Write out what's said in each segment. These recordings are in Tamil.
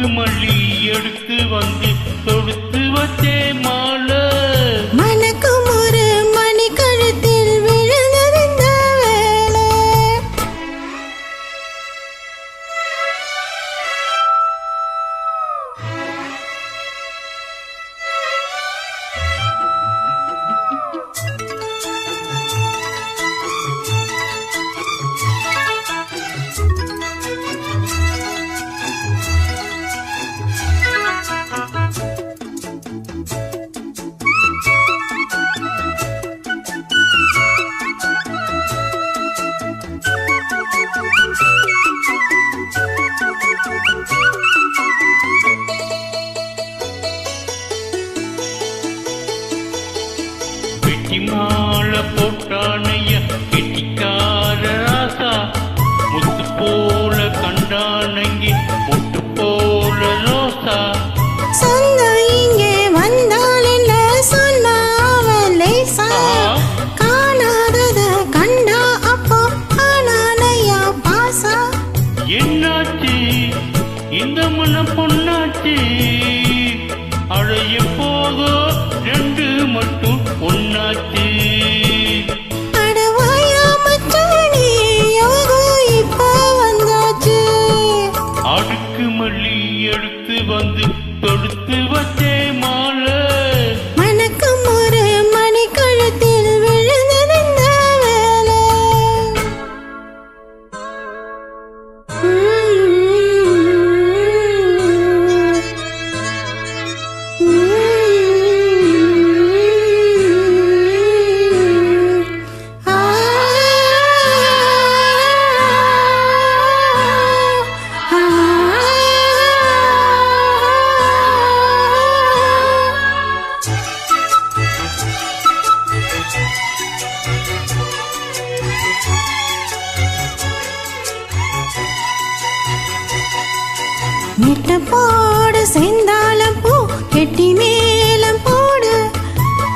அடுக்கு மல்லி எடுத்து வந்து தொடுத்து வச்சே மாலை மனக்கும் ஒரு மணி கழுத்தில் விழுந்திருந்த வேலை மாலை போட்டானைய கெட்டிக்கார ராசா முத்து போல கண்டானங்கி முட்டு போல ரோசா சொந்தம் இங்கே வந்தால் என்ன சொன்னா அவன் லேசா காணாதத கண்டா அப்போ ஆனானையா பாசா என்னாச்சு இந்த மனம் பொண்ணாச்சு அழைய போதோ ரெண்டு மட்டும் ஒன்னாச்சு அடவாயா மச்சானே யோகம் இப்ப வந்தாச்சு அடுக்கு மல்லி எடுத்து வந்து தொடுத்து வச்சே மாலை மனக்கும் ஒரு மணி கழுத்தில் விழுந்திருந்த வேலை நெட்ட போடு செந்தாளம் பூ கெட்டி மேலம் போடு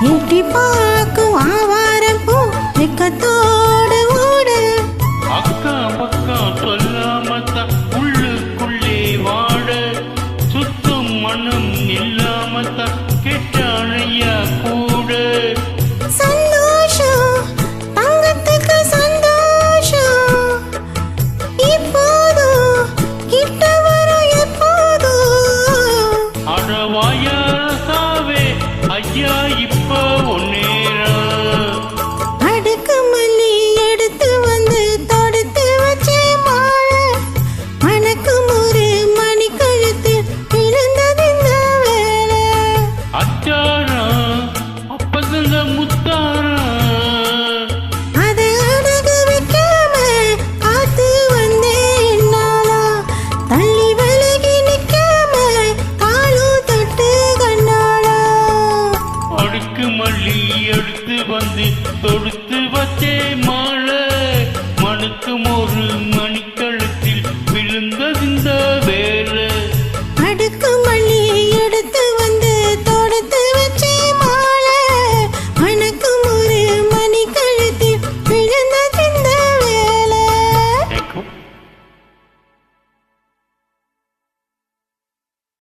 எட்டி பாக்கும் ஆவாரம் பூ வெக்கத்தோடு ஓடு அக்கா பக்கா சொல்லாமத்தான் உள்ளுக்குள்ளே வாட சுத்தம் மனம் இல்லாமத்தான் கெட்டானையா கூட சந்தோஷம் தங்கத்துக்கு சந்தோஷம் இப்போதும் கிட்ட வரும் எப்போதும் அடவாய